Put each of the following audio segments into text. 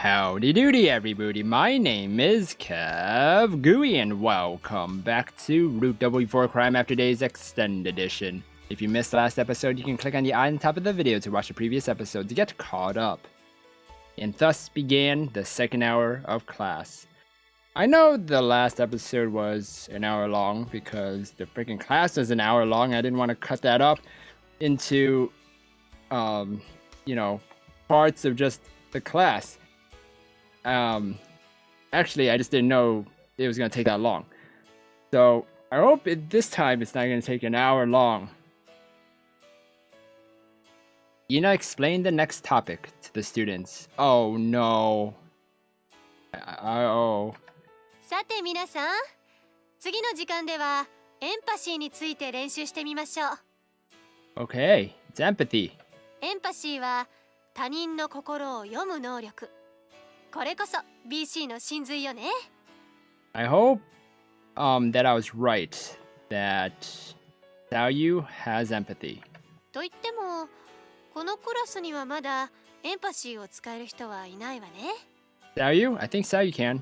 Howdy doody everybody, my name is KevGuuey and welcome back to Route W4 Crime After Days Xtend Edition. If you missed the last episode, you can click on the eye on top of the video to watch the previous episode to get caught up. And thus began the second hour of class. I know the last episode was an hour long because the freaking class was an hour long. I didn't want to cut that up into, parts of just the class. Actually, I just didn't know it was going to take that long. So, I hope this time it's not going to take an hour long. Ina explained the next topic to the students. Oh no. Oh. さて皆さん、次の時間ではエンパシーについて練習してみましょう。Okay, it's empathy. エンパシーは他人の心を読む能力。これこそ BC の真髄よね。I hope that I was right that Xiaoyu has empathy. と言っても、このクラスにはまだエンパシーを使える人はいないわね。Xiaoyu? I think Xiaoyu can.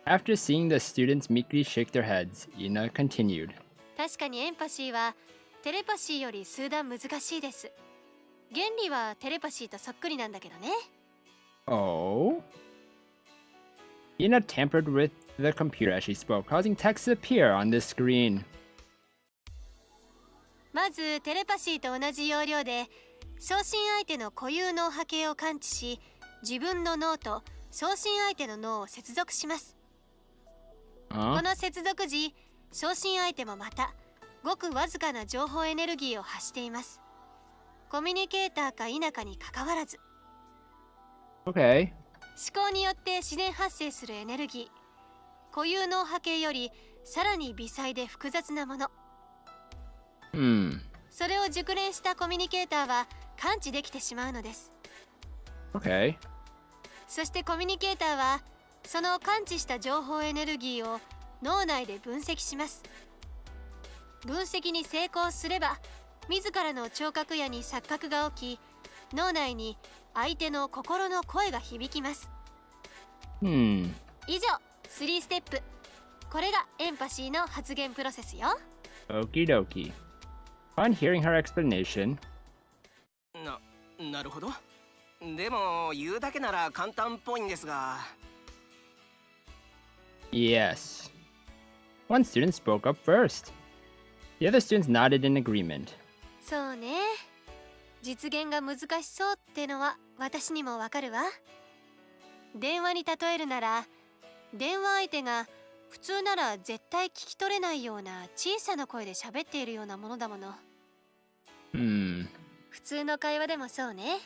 After seeing the students meekly shake their heads, Ina continued. 確かにエンパシーはテレパシーより数段難しいです。原理はテレパシーとそっくりなんだけどね。Oh? Ina tampered with the computer as she spoke, causing text to appear on the screen. まずテレパシーと同じ要領で送信相手の固有脳波形を感知し、自分の脳と送信相手の脳を接続します。この接続時、送信相手もまたごくわずかな情報エネルギーを発しています。コミュニケーターか否かにかかわらず。Okay. 思考によって自然発生するエネルギー、固有脳波形よりさらに微細で複雑なもの。それを熟練したコミュニケーターは感知できてしまうのです。Okay. そしてコミュニケーターはその感知した情報エネルギーを脳内で分析します。分析に成功すれば、自らの聴覚野に錯覚が起き、脳内に相手の心の声が響きます。以上、3ステップ。これがエンパシーの発言プロセスよ。Okie dokie. On hearing her explanation. なるほど。でも言うだけなら簡単っぽいんですが。Yes. One student spoke up first. The other students nodded in agreement. そうね。実現が難しそうってのは私にもわかるわ。電話に例えるなら、電話相手が普通なら絶対聞き取れないような小さな声で喋っているようなものだもの。普通の会話でもそうね。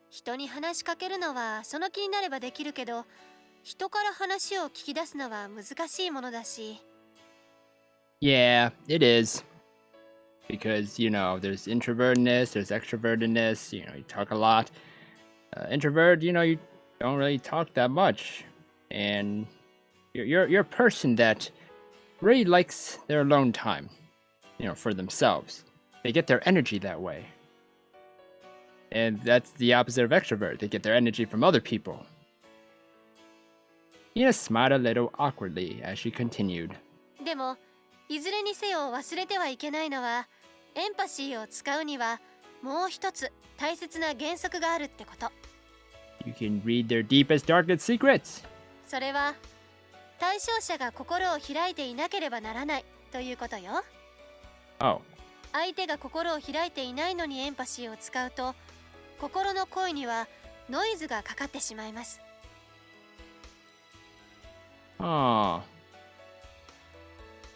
人に話しかけるのはその気になればできるけど、人から話を聞き出すのは難しいものだし。Yeah, it is. Because, there's introvertedness, there's extrovertedness, you talk a lot. Introvert, you don't really talk that much. And you're a person that really likes their alone time, for themselves. They get their energy that way. And that's the opposite of extrovert. They get their energy from other people. Ina smiled a little awkwardly as she continued. でも、いずれにせよ忘れてはいけないのは、エンパシーを使うにはもう一つ大切な原則があるってこと。You can read their deepest, darkest secrets. それは、対象者が心を開いていなければならないということよ。Oh. 相手が心を開いていないのにエンパシーを使うと、心の声にはノイズがかかってしまいます。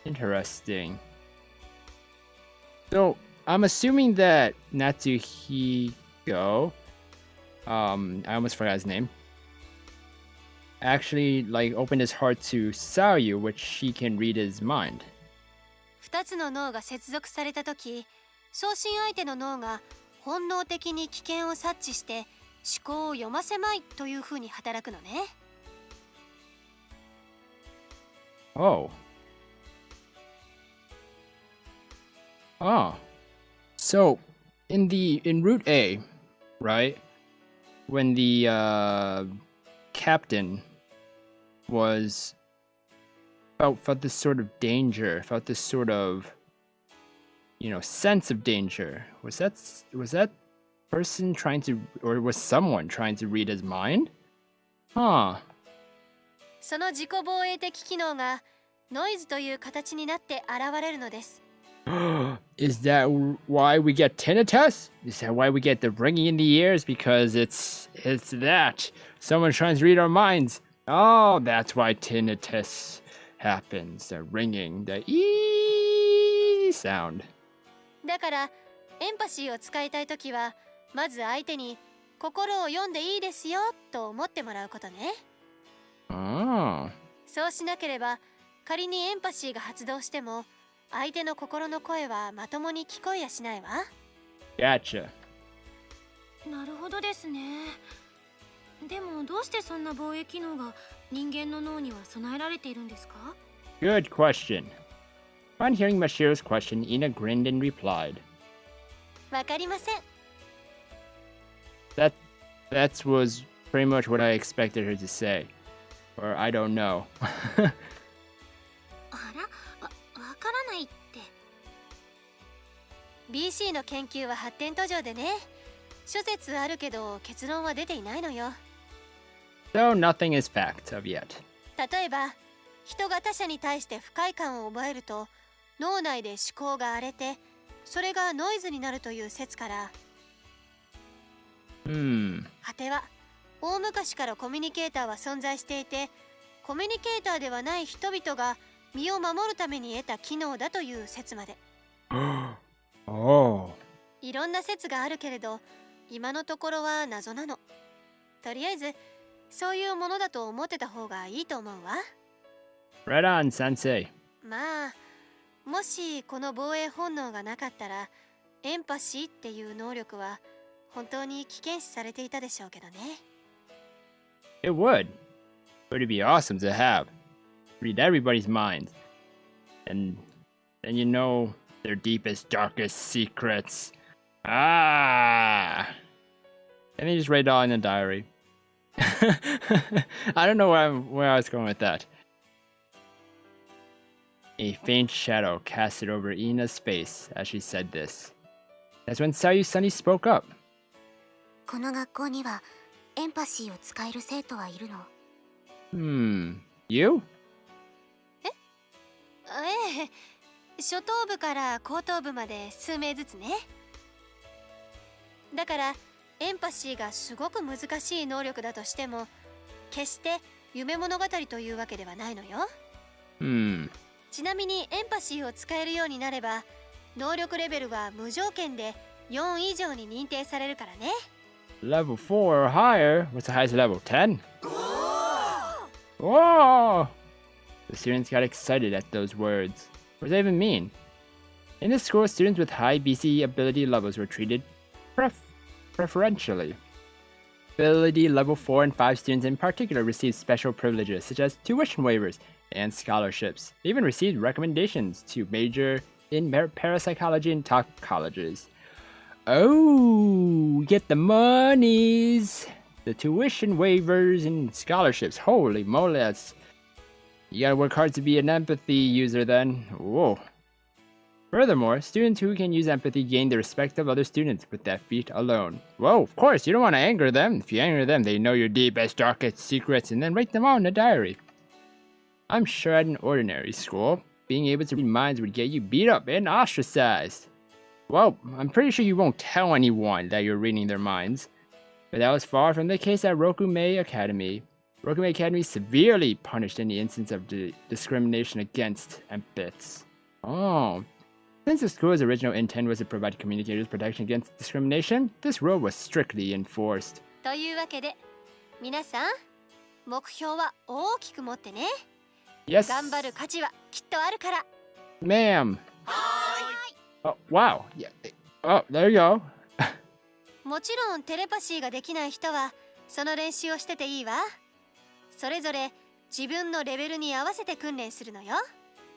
Interesting. So, I'm assuming that Natsuhiko, I almost forgot his name, actually, opened his heart to Xiaoyu, which she can read his mind. 2つの脳が接続されたとき、送信相手の脳が本能的に危険を察知して思考を読ませまいというふうに働くのね。Oh. So in Route A, right? when the captain was felt this sort of danger, felt this sort of, you know, sense of danger. Was that person trying to, or was someone trying to read his mind? Huh. その自己防衛的機能がノイズという形になって現れるのです。Is that why we get tinnitus? Is that why we get the ringing in the ears? Because it's that. Someone's trying to read our minds. Oh, that's why tinnitus happens. The ringing, the ee sound. だからエンパシーを使いたいときはまず相手に心を読んでいいですよと思ってもらうことね。Oh. そうしなければ仮にエンパシーが発動しても相手の心の声はまともに聞こえやしないわ。Gotcha. なるほどですね。でもどうしてそんな防衛機能が人間の脳には備えられているんですか？ Good question. On hearing Mashiro's question, Ina grinned and replied. わかりません。That was pretty much what I expected her to say. Or I don't know. あら、わからないって。BC の研究は発展途上でね。諸説あるけど結論は出ていないのよ。So nothing is fact of yet. 例えば、人が他者に対して不快感を覚えると脳内で思考が荒れて、それがノイズになるという説から。果ては、大昔からコミュニケーターは存在していて、コミュニケーターではない人々が身を守るために得た機能だという説まで。Oh. いろんな説があるけれど、今のところは謎なの。とりあえず、そういうものだと思ってた方がいいと思うわ。Right on, Sensei. まあ、もしこの防衛本能がなかったら、エンパシーっていう能力は本当に危険視されていたでしょうけどね。It would. It would be awesome to have. Read everybody's minds. And you know their deepest, darkest secrets. Ah! And then just write it all in a diary. I don't know where I was going with that. A faint shadow casted over Ina's face as she said this. That's when Sayu Sunny spoke up. この学校にはエンパシーを使える生徒はいるの？ You? ええ、初等部から高等部まで数名ずつね。だからエンパシーがすごく難しい能力だとしても、決して夢物語というわけではないのよ。ちなみにエンパシーを使えるようになれば、能力レベルは無条件で4以上に認定されるからね。Level 4 or higher? What's the highest level? 10? Whoa! The students got excited at those words. What does that even mean? In this school, students with high BC ability levels were treated preferentially. Ability level 4 and 5 students in particular received special privileges such as tuition waivers and scholarships. They even received recommendations to major in parapsychology and top colleges. Oh, we get the monies, the tuition waivers and scholarships. Holy moly, you gotta work hard to be an empathy user then. Whoa. Furthermore, students who can use empathy gain the respect of other students with that feat alone. Whoa, of course, you don't want to anger them. If you anger them, they know your deepest, darkest secrets and then write them out in a diary. I'm sure at an ordinary school, being able to read minds would get you beat up and ostracized. Well, I'm pretty sure you won't tell anyone that you're reading their minds. But that was far from the case at Rokumei Academy. Rokumei Academy severely punished any instance of discrimination against empaths. Oh. Since the school's original intent was to provide communicators protection against discrimination, this rule was strictly enforced. というわけで、皆さん、目標は大きく持ってね。Yes. 頑張る価値はきっとあるから。Ma'am. Oh, wow. Yeah. Oh, there you go. もちろんテレパシーができない人はその練習をしてていいわ。それぞれ自分のレベルに合わせて訓練するのよ。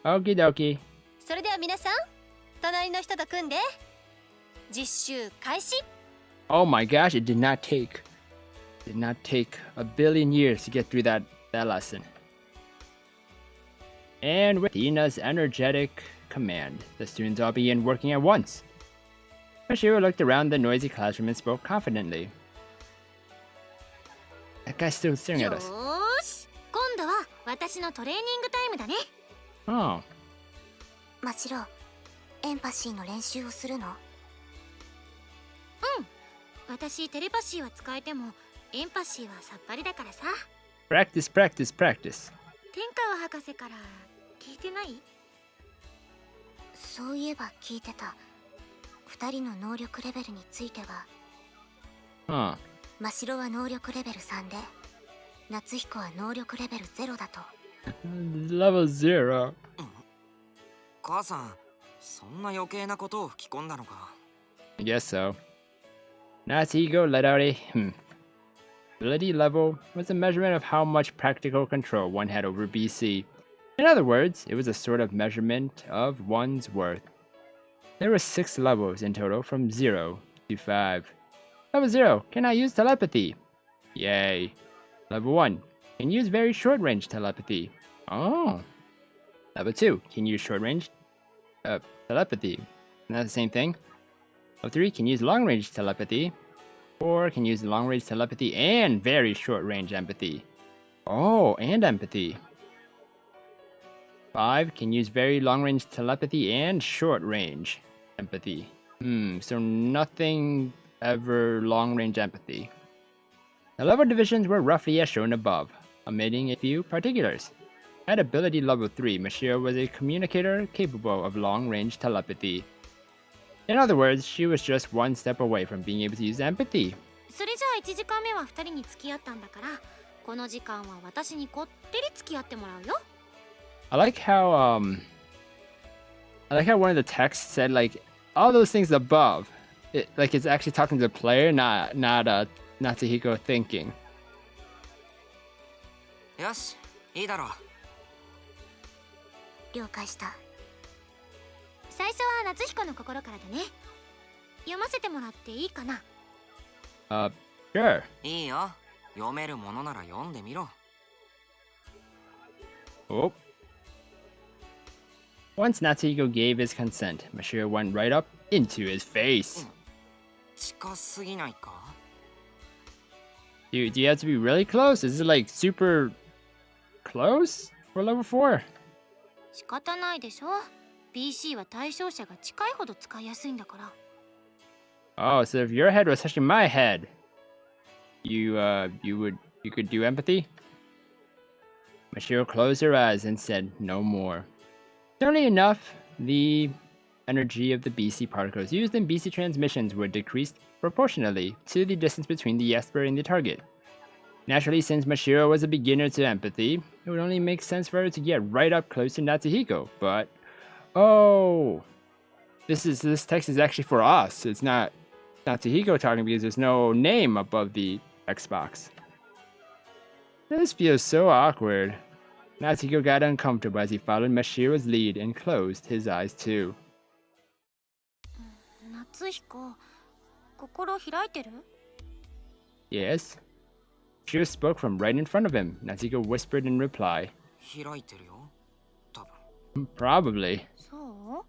Okie dokie. それでは皆さん、隣の人と組んで実習開始。 Oh my gosh, it did not take Did not take a billion years to get through that lesson. And with Ina's energetic command, the students all began working at once. Mashiro looked around the noisy classroom and spoke confidently. That guy's still staring at us. よーし、今度は私のトレーニングタイムだね。 Oh. マシロ、エンパシーの練習をするの？私テレパシーは使えてもエンパシーはさっぱりだからさ。 Practice, practice, practice. 天川博士から聞いてない？そういえば聞いてた。二人の能力レベルについては。Huh. マシロは能力レベル3で、夏彦は能力レベル0だと。Level 0. 母さん、そんな余計なことを吹き込んだのか。 I guess so. Natsuhiko let out a Ability level was a measurement of how much practical control one had over BC. In other words, it was a sort of measurement of one's worth. There were 6 levels in total from 0 to 5. Level 0, cannot use telepathy. Yay. Level 1, can use very short-range telepathy. Oh. Level 2, can use short-range telepathy. Isn't that the same thing? Level 3, can use long-range telepathy. 4, can use long-range telepathy and very short-range empathy. Oh, and empathy. 5, can use very long-range telepathy and short-range empathy. So nothing ever long-range empathy. The level divisions were roughly as shown above, omitting a few particulars. At ability level 3, Mashiro was a communicator capable of long-range telepathy. In other words, she was just one step away from being able to use empathy. それじゃあ1時間目は2人に付き合ったんだから、この時間は私にこってり付き合ってもらうよ。I like how one of the texts said like all those things above. Like it's actually talking to the player, not Natsuhiko thinking. よし、いいだろう。了解した。最初は夏彦の心からだね。読ませてもらっていいかな？ Sure. いいよ。読めるものなら読んでみろ。 Oh. Once Natsuhiko gave his consent, Mashiro went right up into his face. 近すぎないか？ Dude, do you have to be really close? Is it like super close for level 4? 仕方ないでしょ。BC は対象者が近いほど使いやすいんだから。 Oh, so if your head was touching my head, you could do empathy? Mashiro closed her eyes and said no more. Certainly enough, the energy of the BC particles used in BC transmissions would decrease proportionally to the distance between the Esper and the target. Naturally, since Mashiro was a beginner to empathy, it would only make sense for her to get right up close to Natsuhiko, but... Oh! This text is actually for us. It's not Natsuhiko talking because there's no name above the Xbox. This feels so awkward. Natsuhiko got uncomfortable as he followed Mashiro's lead and closed his eyes too. 夏彦、心開いてる？ Yes? Mashiro spoke from right in front of him. Natsuhiko whispered in reply. 開いてるよ。多分。Probably. そう？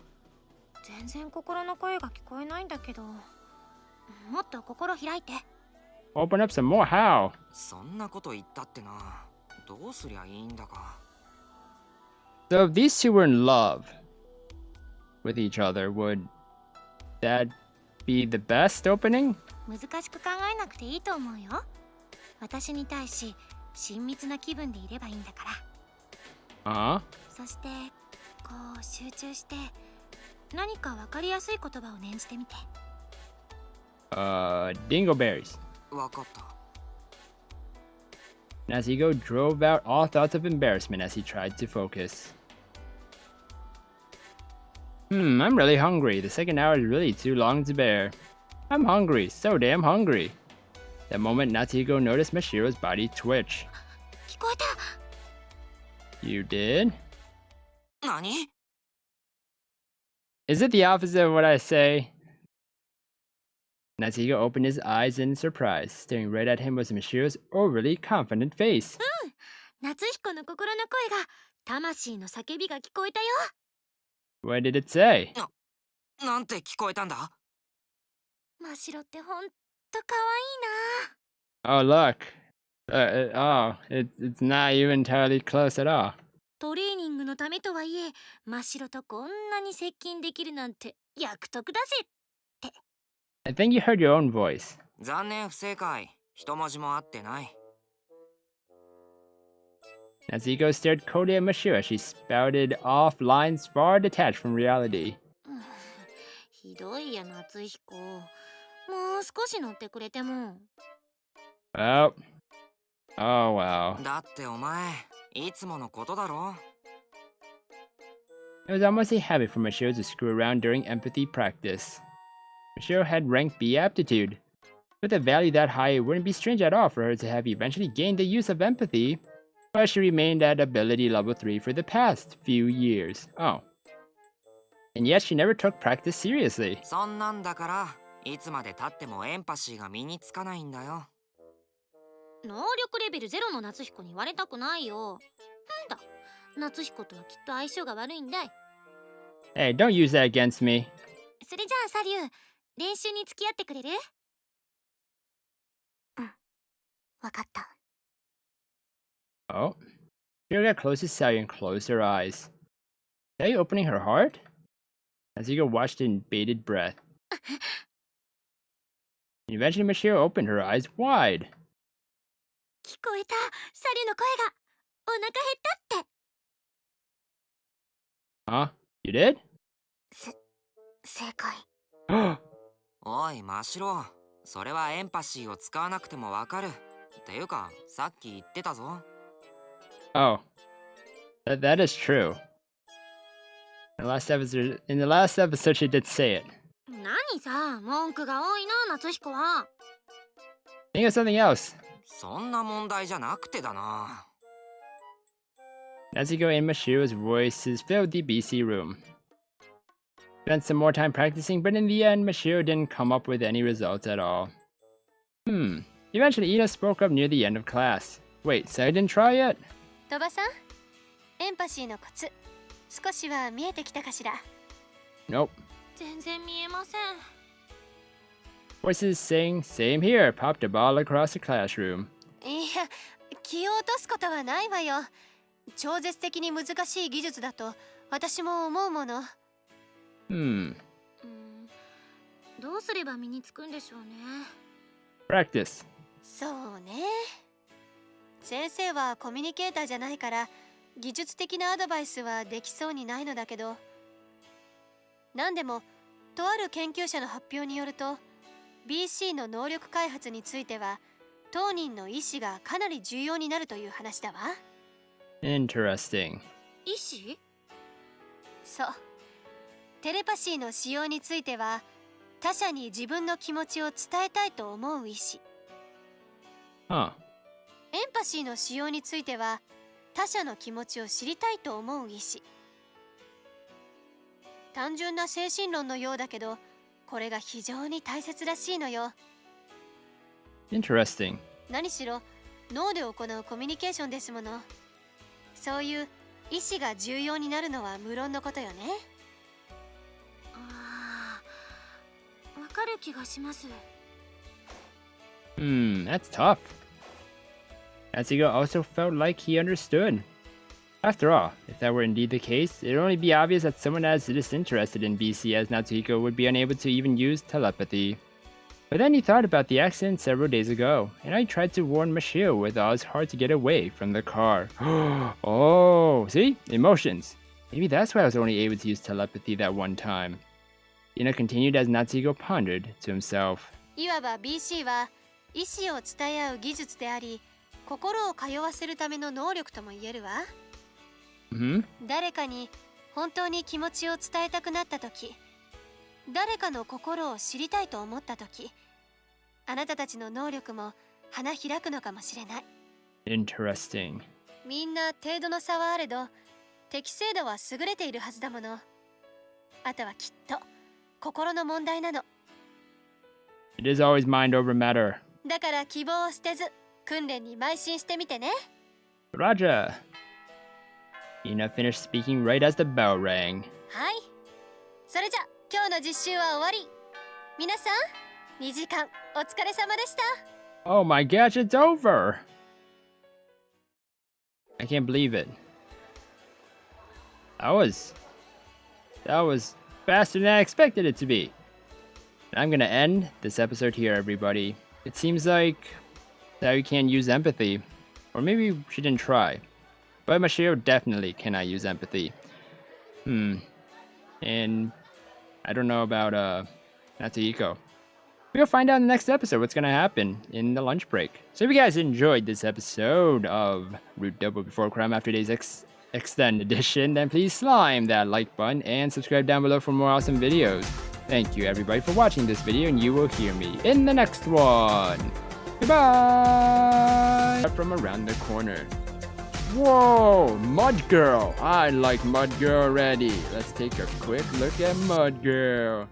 全然心の声が聞こえないんだけど。もっと心開いて。 Open up some more, how? そんなこと言ったってな。どうすりゃいいんだか。 So if these two were in love with each other, would that be the best opening? 難しく考えなくていいと思うよ。私に対し親密な気分でいればいいんだから。そしてこう集中して何かわかりやすい言葉を念じてみて。Dingleberries. わかった。 Natsuhiko drove out all thoughts of embarrassment as he tried to focus. I'm really hungry. The second hour is really too long to bear. I'm hungry, so damn hungry. That moment, Natsuhiko noticed Mashiro's body twitch. 聞こえた。 You did? 何？ Is it the opposite of what I say? Natsuhiko opened his eyes in surprise. Staring right at him was Mashiro's overly confident face. 夏彦の心の声が魂の叫びが聞こえたよ。 What did it say? なんて聞こえたんだ？真白ってほんと可愛いな。 Oh, look. It's not even entirely close at all. トレーニングのためとはいえ真白とこんなに接近できるなんて役得だぜ。 I think you heard your own voice. 残念不正解。一文字も合ってない。Natsuhiko stared coldly at Mashiro as she spouted off lines far detached from reality. ひどいや夏彦。もう少し乗ってくれても。 Oh. Oh, well. だってお前、いつものことだろ。 It was almost a habit for Mashiro to screw around during empathy practice. Mashiro had rank B aptitude. With a value that high, it wouldn't be strange at all for her to have eventually gained the use of empathy, but she remained at ability level 3 for the past few years. Oh. And yet she never took practice seriously. そんなんだから、いつまで経ってもエンパシーが身につかないんだよ。能力レベル0の夏彦に言われたくないよ。なんだ、夏彦とはきっと相性が悪いんだい。 Hey, don't use that against me. それじゃあサリュー、練習に付き合ってくれる？わかった。Oh. Mashiro got close to Sally and closed her eyes. Sally opening her heart? Natsuhiko watched in bated breath. Eventually, Mashiro opened her eyes wide. 聞こえた、サリューの声が。お腹減ったって。 Huh? You did? 正解。おい、真白。それはエンパシーを使わなくてもわかる。っていうか、さっき言ってたぞ。Oh. That is true. In the last episode, she did say it. 何さ、文句が多いな、夏彦は。 Think of something else. そんな問題じゃなくてだな。Natsuhiko and Mashiro's voices filled the BC room. Spent some more time practicing, but in the end, Mashiro didn't come up with any results at all. Eventually, Ina spoke up near the end of class. Wait, so I didn't try yet? 鳥羽さん、エンパシーのコツ、少しは見えてきたかしら？ Nope. 全然見えません。 Voices saying, same here, popped a ball across the classroom. いや、気を落とすことはないわよ。超絶的に難しい技術だと私も思うもの。どうすれば身につくんでしょうね。 Practice. そうね。先生はコミュニケーターじゃないから技術的なアドバイスはできそうにないのだけど、何でもとある研究者の発表によると BC の能力開発については当人の意思がかなり重要になるという話だわ。 Interesting. 意志？そう。テレパシーの使用については他者に自分の気持ちを伝えたいと思う意思。 Huh. エンパシーの使用については他者の気持ちを知りたいと思う意思。単純な精神論のようだけど、これが非常に大切らしいのよ。 Interesting. 何しろ脳で行うコミュニケーションですもの。そういう意思が重要になるのは無論のことよね。わかる気がします。 That's tough. Natsuhiko also felt like he understood. After all, if that were indeed the case, it would only be obvious that someone as disinterested in BC as Natsuhiko would be unable to even use telepathy. But then he thought about the accident several days ago, and I tried to warn Mashiro with all his heart to get away from the car. Oh, see? Emotions. Maybe that's why I was only able to use telepathy that one time. Ina continued as Natsuhiko pondered to himself. いわば BC は意思を伝え合う技術であり、心を通わせるための能力とも言えるわ。誰かに本当に気持ちを伝えたくなった時、誰かの心を知りたいと思った時、あなたたちの能力も花開くのかもしれない。 Interesting. みんな程度の差はあれど、適正度は優れているはずだもの。あとはきっと心の問題なの。It is always mind over matter. だから希望を捨てず訓練に邁進してみてね。 Roger. Ina finished speaking right as the bell rang. はい。それじゃ今日の実習は終わり。皆さん、2時間お疲れ様でした。 Oh my gosh, it's over! I can't believe it. That was faster than I expected it to be. I'm gonna end this episode here, everybody. It seems like that we can't use empathy. Or maybe we shouldn't try. But Mashiro definitely cannot use empathy. And I don't know about Natsuhiko. We'll find out in the next episode what's gonna happen in the lunch break. So if you guys enjoyed this episode of Root Double Before Crime After Days Xtend Edition, then please slime that like button and subscribe down below for more awesome videos. Thank you everybody for watching this video, and you will hear me in the next one. Goodbye! From around the corner. Whoa! Mud Girl! I like Mud Girl already. Let's take a quick look at Mud Girl.